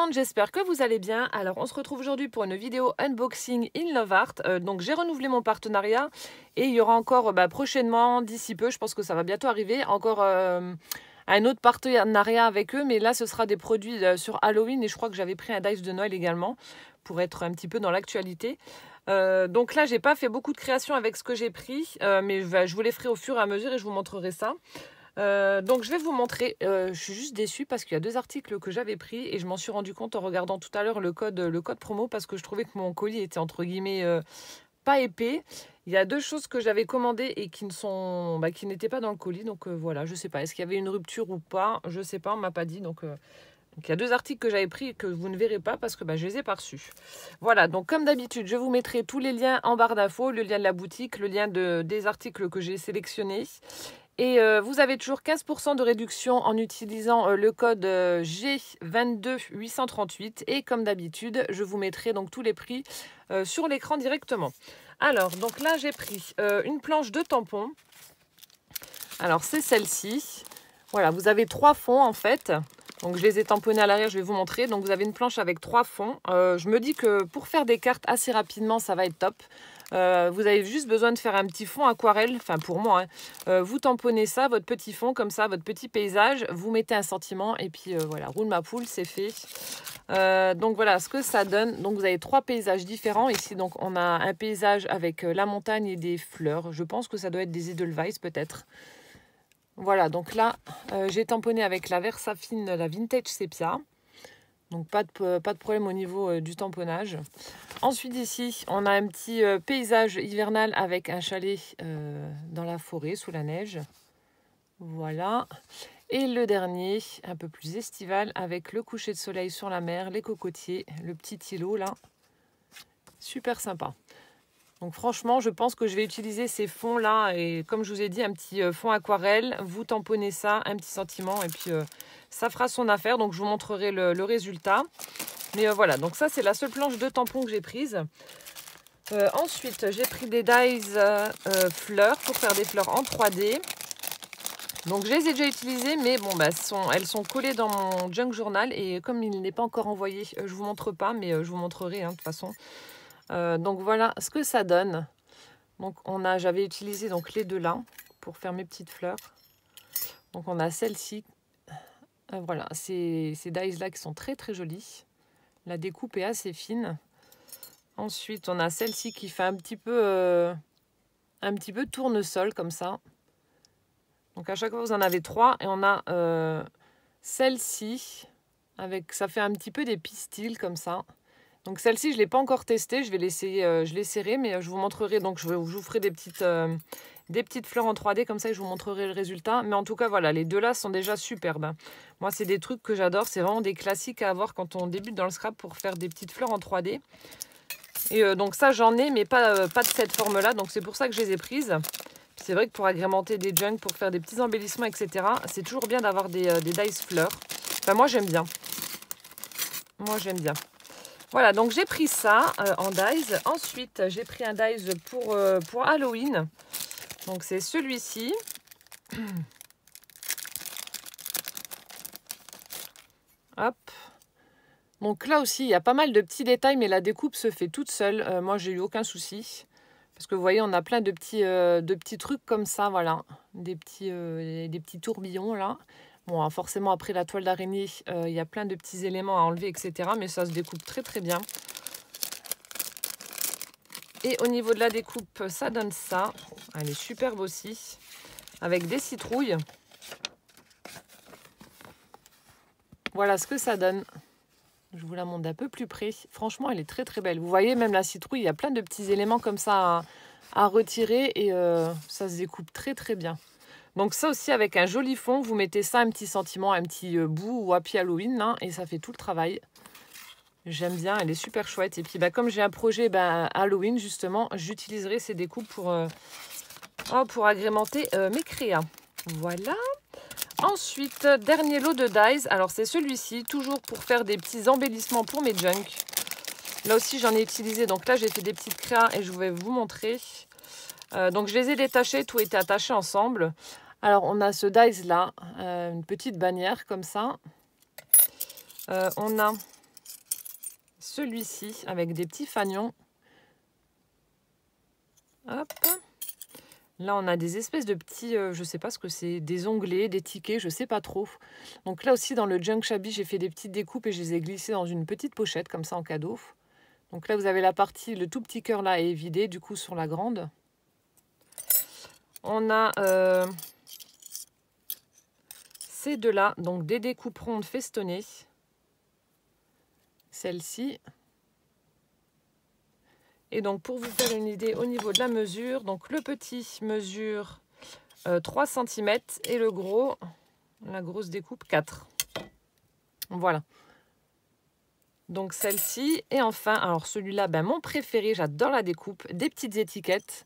monde, j'espère que vous allez bien. Alors on se retrouve aujourd'hui pour une vidéo unboxing in Love Art. Donc j'ai renouvelé mon partenariat et il y aura encore prochainement, d'ici peu, je pense que ça va bientôt arriver, encore un autre partenariat avec eux. Mais là ce sera des produits sur Halloween et je crois que j'avais pris un dice de Noël également pour être un petit peu dans l'actualité. Donc là j'ai pas fait beaucoup de créations avec ce que j'ai pris, mais je vous les ferai au fur et à mesure et je vous montrerai ça. Donc je vais vous montrer, je suis juste déçue parce qu'il y a deux articles que j'avais pris et je m'en suis rendu compte en regardant tout à l'heure le code promo parce que je trouvais que mon colis était entre guillemets pas épais. Il y a deux choses que j'avais commandées et qui qui n'étaient pas dans le colis, donc voilà, je sais pas, est-ce qu'il y avait une rupture ou pas, je sais pas, on m'a pas dit, donc il y a deux articles que j'avais pris et que vous ne verrez pas parce que je les ai pas reçus. Voilà, donc comme d'habitude, je vous mettrai tous les liens en barre d'infos, le lien de la boutique, le lien des articles que j'ai sélectionnés. Et vous avez toujours 15% de réduction en utilisant le code G22838. Et comme d'habitude, je vous mettrai donc tous les prix sur l'écran directement. Alors, donc là, j'ai pris une planche de tampons. Alors, c'est celle-ci. Voilà, vous avez 3 fonds en fait. Donc, je les ai tamponnés à l'arrière, je vais vous montrer. Donc, vous avez une planche avec 3 fonds. Je me dis que pour faire des cartes assez rapidement, ça va être top. Vous avez juste besoin de faire un petit fond aquarelle, enfin pour moi, hein. Vous tamponnez ça, votre petit fond comme ça, votre petit paysage, vous mettez un sentiment et puis voilà, roule ma poule, c'est fait. Donc voilà ce que ça donne. Donc vous avez 3 paysages différents. Ici donc on a un paysage avec la montagne et des fleurs. Je pense que ça doit être des Edelweiss peut-être. Voilà, donc là j'ai tamponné avec la Versafine, la Vintage Sepia. Donc pas de problème au niveau du tamponnage. Ensuite ici, on a un petit paysage hivernal avec un chalet dans la forêt, sous la neige. Voilà. Et le dernier, un peu plus estival, avec le coucher de soleil sur la mer, les cocotiers, le petit îlot là. Super sympa. Donc franchement, je pense que je vais utiliser ces fonds là. Et comme je vous ai dit, un petit fond aquarelle. Vous tamponnez ça, un petit sentiment. Et puis ça fera son affaire. Donc je vous montrerai le résultat. Mais voilà, donc ça c'est la seule planche de tampons que j'ai prise. Ensuite, j'ai pris des dies fleurs pour faire des fleurs en 3D. Donc je les ai déjà utilisées, mais bon, elles sont collées dans mon junk journal. Et comme il n'est pas encore envoyé, je vous montre pas, mais je vous montrerai hein, de toute façon. Donc voilà ce que ça donne. Donc j'avais utilisé donc les deux là pour faire mes petites fleurs. Donc on a celle-ci. Voilà, ces dies là qui sont très très jolies. La découpe est assez fine. Ensuite, on a celle-ci qui fait un petit peu tournesol comme ça. Donc à chaque fois, vous en avez 3. Et on a celle-ci, ça fait un petit peu des pistils comme ça. Donc celle-ci, je ne l'ai pas encore testée. Je vais l'essayer, je l'essaierai, mais je vous montrerai. Donc je vous ferai des petites fleurs en 3D comme ça et je vous montrerai le résultat. Mais en tout cas, voilà, les deux là sont déjà superbes. Moi, c'est des trucs que j'adore. C'est vraiment des classiques à avoir quand on débute dans le scrap pour faire des petites fleurs en 3D. Et donc ça, j'en ai, mais pas de cette forme-là. Donc c'est pour ça que je les ai prises. C'est vrai que pour agrémenter des junks, pour faire des petits embellissements, etc., c'est toujours bien d'avoir des dice fleurs. Enfin, moi, j'aime bien. Moi, j'aime bien. Voilà, donc j'ai pris ça en dies. Ensuite, j'ai pris un dies pour Halloween. Donc c'est celui-ci. Hop. Donc là aussi, il y a pas mal de petits détails, mais la découpe se fait toute seule. Moi, j'ai eu aucun souci. Parce que vous voyez, on a plein de petits trucs comme ça, voilà. Des petits tourbillons, là. Bon, forcément, après la toile d'araignée, il y a plein de petits éléments à enlever, etc. Mais ça se découpe très, très bien. Et au niveau de la découpe, ça donne ça. Elle est superbe aussi. Avec des citrouilles. Voilà ce que ça donne. Je vous la montre d'un peu plus près. Franchement, elle est très très belle. Vous voyez, même la citrouille, il y a plein de petits éléments comme ça à retirer. Et ça se découpe très très bien. Donc ça aussi, avec un joli fond, vous mettez ça, un petit sentiment, un petit bout ou happy Halloween. Hein, et ça fait tout le travail. J'aime bien, elle est super chouette. Et puis comme j'ai un projet Halloween, justement, j'utiliserai ces découpes pour agrémenter mes créas. Voilà. Ensuite, dernier lot de dies. Alors, c'est celui-ci, toujours pour faire des petits embellissements pour mes junks. Là aussi, j'en ai utilisé. Donc là, j'ai fait des petites créas et je vais vous montrer. Donc, je les ai détachés. Tout était attaché ensemble. Alors, on a ce dies-là, une petite bannière comme ça. On a celui-ci avec des petits fanions. Hop. Là, on a des espèces de petits, je ne sais pas ce que c'est, des onglets, des tickets, je ne sais pas trop. Donc là aussi, dans le Junk Shabby, j'ai fait des petites découpes et je les ai glissées dans une petite pochette, comme ça, en cadeau. Donc là, vous avez la partie, le tout petit cœur là est vidé, du coup, sur la grande. On a ces deux-là, donc des découpes rondes festonnées. Celle-ci. Et donc, pour vous faire une idée au niveau de la mesure, donc le petit mesure 3 cm et le gros, la grosse découpe, 4. Voilà. Donc, celle-ci. Et enfin, alors celui-là, ben, mon préféré, j'adore la découpe, des petites étiquettes.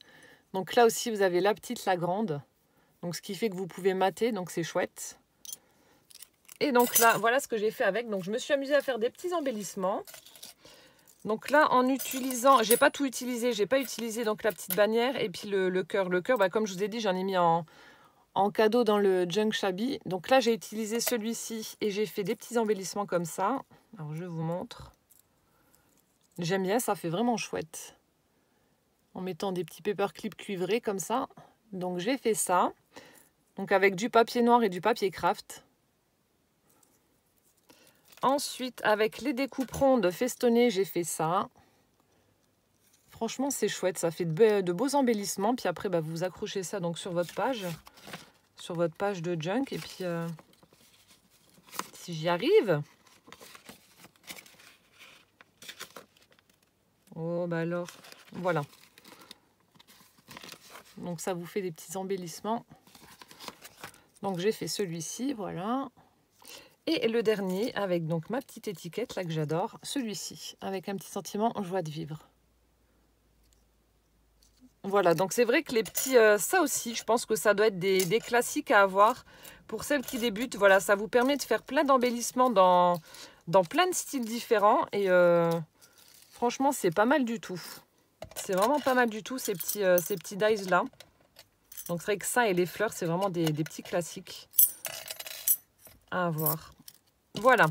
Donc là aussi, vous avez la petite, la grande. Donc, ce qui fait que vous pouvez mater, donc c'est chouette. Et donc là, voilà ce que j'ai fait avec. Donc, je me suis amusée à faire des petits embellissements. Donc là, en utilisant, j'ai pas tout utilisé, j'ai pas utilisé donc la petite bannière et puis le cœur. Le cœur, bah, comme je vous ai dit, j'en ai mis en cadeau dans le Junk Shabby. Donc là, j'ai utilisé celui-ci et j'ai fait des petits embellissements comme ça. Alors, je vous montre. J'aime bien, ça fait vraiment chouette. En mettant des petits paperclips cuivrés comme ça. Donc, j'ai fait ça. Donc, avec du papier noir et du papier craft. Ensuite, avec les découpes rondes festonnées, j'ai fait ça. Franchement, c'est chouette. Ça fait de beaux embellissements. Puis après, bah, vous accrochez ça donc, sur votre page de Junk. Et puis, si j'y arrive... Oh, bah alors, voilà. Donc, ça vous fait des petits embellissements. Donc, j'ai fait celui-ci, voilà. Et le dernier, avec donc ma petite étiquette, là, que j'adore, celui-ci, avec un petit sentiment joie de vivre. Voilà, donc c'est vrai que les petits, ça aussi, je pense que ça doit être des classiques à avoir pour celles qui débutent. Voilà, ça vous permet de faire plein d'embellissements dans plein de styles différents. Et franchement, c'est pas mal du tout. C'est vraiment pas mal du tout, ces petits dies-là. Donc c'est vrai que ça et les fleurs, c'est vraiment des petits classiques à avoir. Voilà,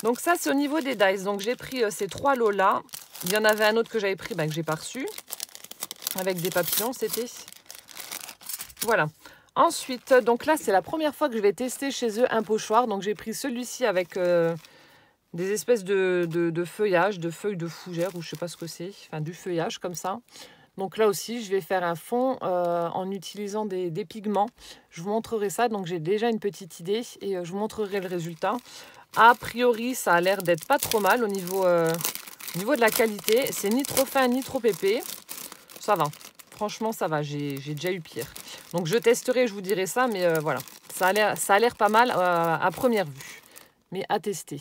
donc ça c'est au niveau des dies. Donc j'ai pris ces 3 lots-là. Il y en avait un autre que j'avais pris, que j'ai pas reçu. Avec des papillons, c'était. Voilà. Ensuite, donc là, c'est la première fois que je vais tester chez eux un pochoir. Donc j'ai pris celui-ci avec des espèces de feuillage, de feuilles de fougère, ou je sais pas ce que c'est. Enfin, du feuillage comme ça. Donc là aussi, je vais faire un fond en utilisant des pigments. Je vous montrerai ça. Donc j'ai déjà une petite idée et je vous montrerai le résultat. A priori, ça a l'air d'être pas trop mal au niveau de la qualité. C'est ni trop fin ni trop épais. Ça va. Franchement, ça va. J'ai déjà eu pire. Donc je testerai, je vous dirai ça. Mais voilà, ça a l'air pas mal à première vue. Mais à tester.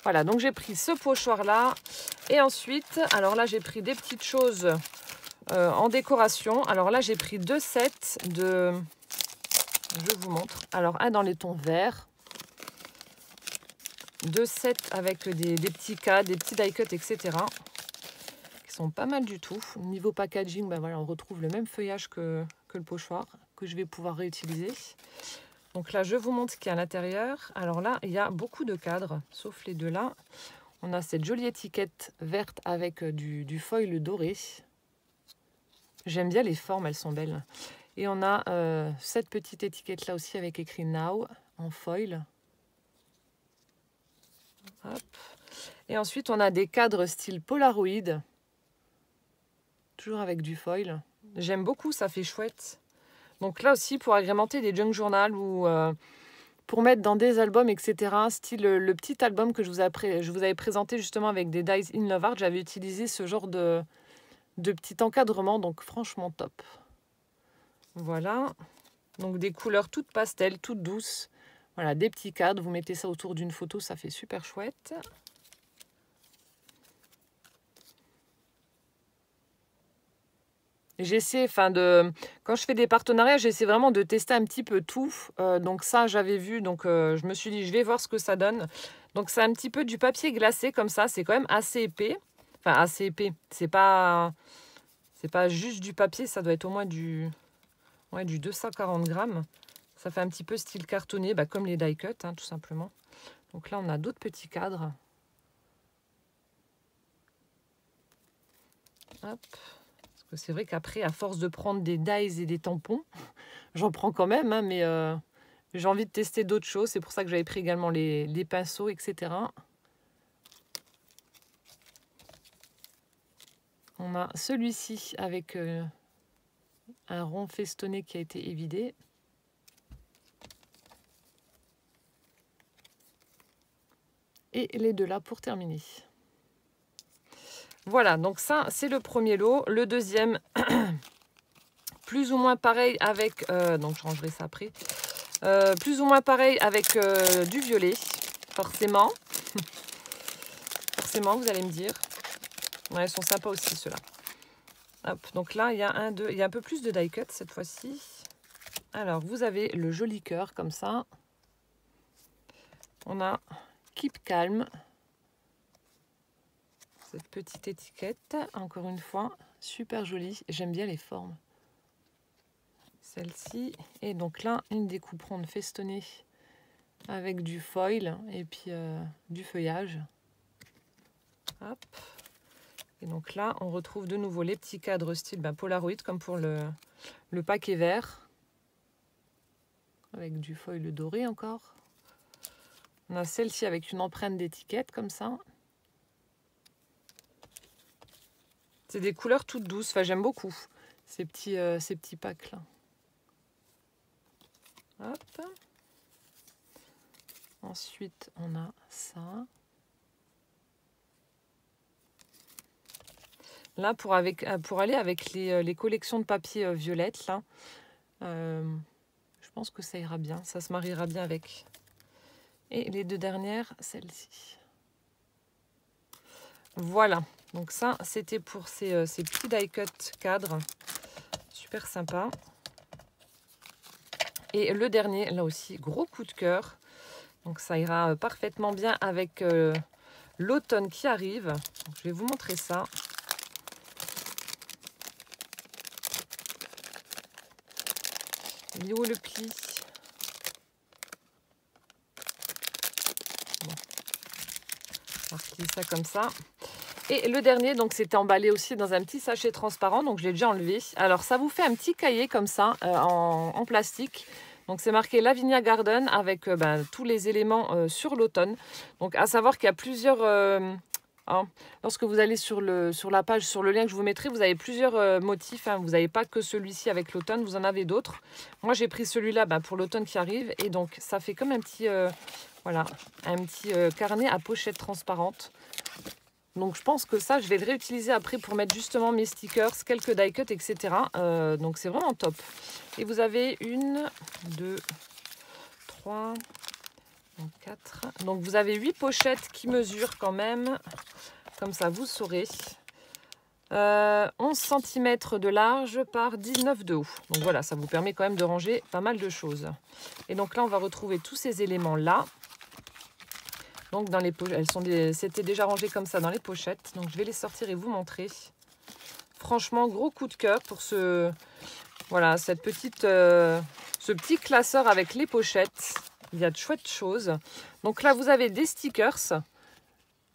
Voilà, donc j'ai pris ce pochoir-là. Et ensuite, alors là, j'ai pris des petites choses en décoration. Alors là, j'ai pris 2 sets de... Je vous montre. Alors, un dans les tons verts. 2 sets avec des petits cas, des petits die cuts, etc. Qui sont pas mal du tout. Niveau packaging, ben voilà, on retrouve le même feuillage que le pochoir, que je vais pouvoir réutiliser. Donc là, je vous montre ce qu'il y a à l'intérieur. Alors là, il y a beaucoup de cadres, sauf les deux là. On a cette jolie étiquette verte avec du foil doré. J'aime bien les formes, elles sont belles. Et on a cette petite étiquette là aussi avec écrit Now en foil. Hop. Et ensuite, on a des cadres style Polaroid. Toujours avec du foil. J'aime beaucoup, ça fait chouette. Donc là aussi, pour agrémenter des junk journal ou pour mettre dans des albums, etc. Style le petit album que je vous avais présenté justement avec des dies in love art. J'avais utilisé ce genre de petit encadrement. Donc franchement top. Voilà. Donc des couleurs toutes pastel, toutes douces. Voilà, des petits cadres. Vous mettez ça autour d'une photo, ça fait super chouette. J'essaie, quand je fais des partenariats, j'essaie vraiment de tester un petit peu tout. Donc ça, j'avais vu, donc je me suis dit, je vais voir ce que ça donne. Donc c'est un petit peu du papier glacé comme ça, c'est quand même assez épais. Enfin, assez épais. C'est pas juste du papier, ça doit être au moins du 240 grammes. Ça fait un petit peu style cartonné, comme les die cut, hein, tout simplement. Donc là, on a d'autres petits cadres. Hop. Parce que c'est vrai qu'après, à force de prendre des dies et des tampons, j'en prends quand même, hein, mais j'ai envie de tester d'autres choses. C'est pour ça que j'avais pris également les pinceaux, etc. On a celui-ci avec un rond festonné qui a été évidé. Et les deux là pour terminer. Voilà, donc ça, c'est le premier lot. Le deuxième, plus ou moins pareil avec... donc, je rangerai ça après. Plus ou moins pareil avec du violet, forcément. Forcément, vous allez me dire. Ouais, ils sont sympas aussi, ceux-là. Hop, donc là, il y a il y a un peu plus de die cut cette fois-ci. Alors, vous avez le joli cœur comme ça. On a Keep Calm. Cette petite étiquette, encore une fois, super jolie. J'aime bien les formes. Celle-ci. Et donc là, une découpe ronde festonnée avec du foil et puis du feuillage. Hop. Et donc là, on retrouve de nouveau les petits cadres style Polaroid, comme pour le paquet vert. Avec du foil doré encore. On a celle-ci avec une empreinte d'étiquette comme ça. C'est des couleurs toutes douces. Enfin, j'aime beaucoup ces petits packs-là. Hop. Ensuite, on a ça. Là, pour aller avec les collections de papier violette, là, je pense que ça ira bien. Ça se mariera bien avec. Et les deux dernières, celle-ci. Voilà. Donc ça, c'était pour ces petits die cut cadres. Super sympa. Et le dernier, là aussi, gros coup de cœur. Donc ça ira parfaitement bien avec l'automne qui arrive. Donc, je vais vous montrer ça. Il est où le pli? Bon. On va replier ça comme ça. Et le dernier, donc c'était emballé aussi dans un petit sachet transparent, donc je l'ai déjà enlevé. Alors ça vous fait un petit cahier comme ça en plastique. Donc c'est marqué Lavinia Garden avec tous les éléments sur l'automne. Donc à savoir qu'il y a plusieurs... lorsque vous allez sur la page, sur le lien que je vous mettrai, vous avez plusieurs motifs. Hein. Vous n'avez pas que celui-ci avec l'automne, vous en avez d'autres. Moi j'ai pris celui-là pour l'automne qui arrive. Et donc ça fait comme un petit, voilà, un petit carnet à pochette transparente. Donc je pense que ça, je vais le réutiliser après pour mettre justement mes stickers, quelques die cut, etc. Donc c'est vraiment top. Et vous avez 1, 2, 3, 4. Donc vous avez 8 pochettes qui mesurent quand même. Comme ça, vous saurez. 11 cm de large par 19 de haut. Donc voilà, ça vous permet quand même de ranger pas mal de choses. Et donc là, on va retrouver tous ces éléments-là. Donc dans les pochettes, c'était déjà rangé comme ça dans les pochettes. Donc je vais les sortir et vous montrer. Franchement, gros coup de cœur pour ce petit classeur avec les pochettes. Il y a de chouettes choses. Donc là, vous avez des stickers.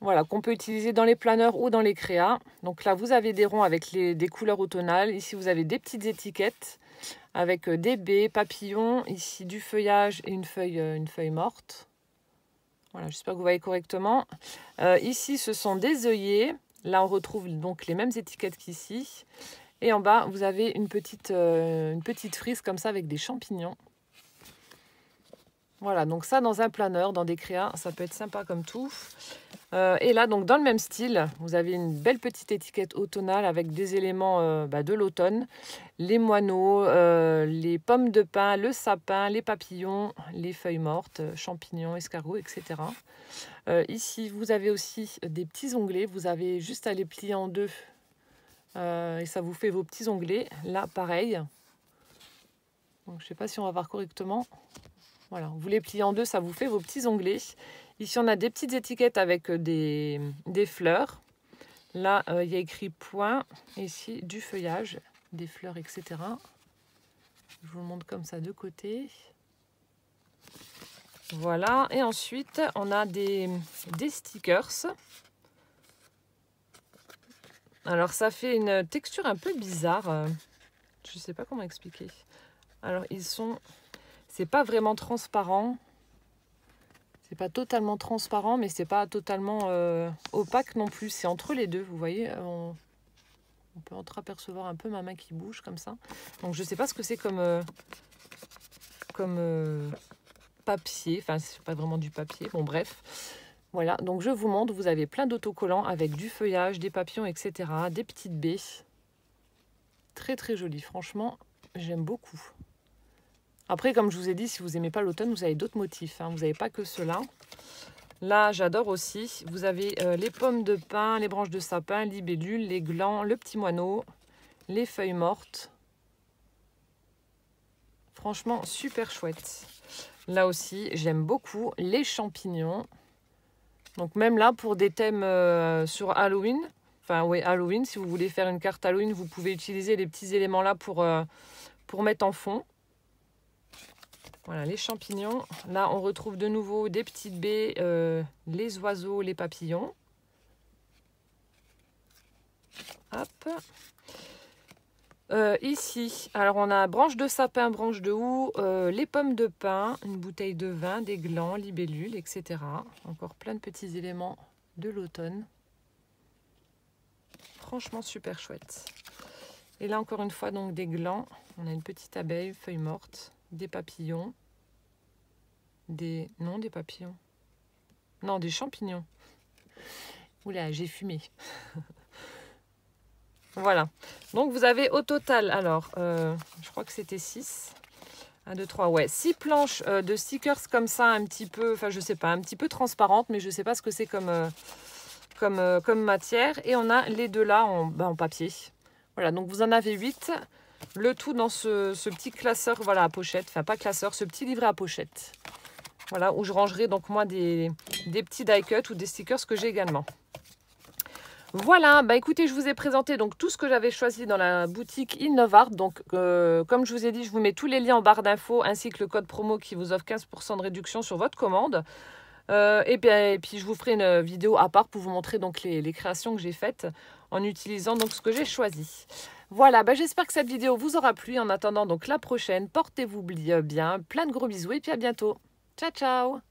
Voilà, qu'on peut utiliser dans les planeurs ou dans les créas. Donc là, vous avez des ronds avec des couleurs automnales. Ici, vous avez des petites étiquettes avec des baies, papillons. Ici, du feuillage et une feuille morte. Voilà, j'espère que vous voyez correctement. Ici, ce sont des œillets. Là, on retrouve donc les mêmes étiquettes qu'ici. Et en bas, vous avez une petite frise comme ça avec des champignons. Voilà, donc ça, dans un planeur, dans des créas, ça peut être sympa comme tout. Et là, donc dans le même style, vous avez une belle petite étiquette automnale avec des éléments de l'automne. Les moineaux, les pommes de pin, le sapin, les papillons, les feuilles mortes, champignons, escargots, etc. Ici, vous avez aussi des petits onglets. Vous avez juste à les plier en deux et ça vous fait vos petits onglets. Là, pareil. Donc, je ne sais pas si on va voir correctement. Voilà, vous les pliez en deux, ça vous fait vos petits onglets. Ici, on a des petites étiquettes avec des fleurs. Là, il y a écrit point. Ici, du feuillage, des fleurs, etc. Je vous le montre comme ça de côté. Voilà. Et ensuite, on a des stickers. Alors ça fait une texture un peu bizarre. Je ne sais pas comment expliquer. Alors ils sont... C'est pas vraiment transparent. C'est pas totalement transparent, mais c'est pas totalement opaque non plus. C'est entre les deux, vous voyez. On peut entreapercevoir un peu ma main qui bouge comme ça. Donc je sais pas ce que c'est comme papier. Enfin, c'est pas vraiment du papier. Bon, bref. Voilà, donc je vous montre. Vous avez plein d'autocollants avec du feuillage, des papillons, etc. Des petites baies. Très, très joli. Franchement, j'aime beaucoup. Après, comme je vous ai dit, si vous n'aimez pas l'automne, vous avez d'autres motifs. Hein. Vous n'avez pas que cela. Là, j'adore aussi. Vous avez les pommes de pin, les branches de sapin, libellules, les glands, le petit moineau, les feuilles mortes. Franchement, super chouette. Là aussi, j'aime beaucoup les champignons. Donc même là, pour des thèmes sur Halloween, enfin oui, Halloween, si vous voulez faire une carte Halloween, vous pouvez utiliser les petits éléments là pour mettre en fond. Voilà, les champignons. Là, on retrouve de nouveau des petites baies, les oiseaux, les papillons. Hop. Ici, alors on a branche de sapin, branche de houx, les pommes de pin, une bouteille de vin, des glands, libellules, etc. Encore plein de petits éléments de l'automne. Franchement, super chouette. Et là, encore une fois, donc des glands. On a une petite abeille, feuille morte, des papillons. Non, des papillons. Non, des champignons. Oula, j'ai fumé. Voilà. Donc, vous avez au total, alors, je crois que c'était 6. 1, 2, 3, ouais. 6 planches de stickers comme ça, un petit peu, enfin, je sais pas, un petit peu transparentes, mais je sais pas ce que c'est comme matière. Et on a les deux là en papier. Voilà, donc vous en avez 8. Le tout dans ce petit classeur, voilà, à pochette. Enfin, pas classeur, ce petit livret à pochette. Voilà, où je rangerai donc moi des petits die cut ou des stickers que j'ai également. Voilà, bah écoutez, je vous ai présenté donc tout ce que j'avais choisi dans la boutique Innovart. Donc, comme je vous ai dit, je vous mets tous les liens en barre d'infos ainsi que le code promo qui vous offre 15% de réduction sur votre commande. Et puis, je vous ferai une vidéo à part pour vous montrer donc les créations que j'ai faites en utilisant donc ce que j'ai choisi. Voilà, bah j'espère que cette vidéo vous aura plu. En attendant donc la prochaine, portez-vous bien, plein de gros bisous et puis à bientôt. Ciao, ciao!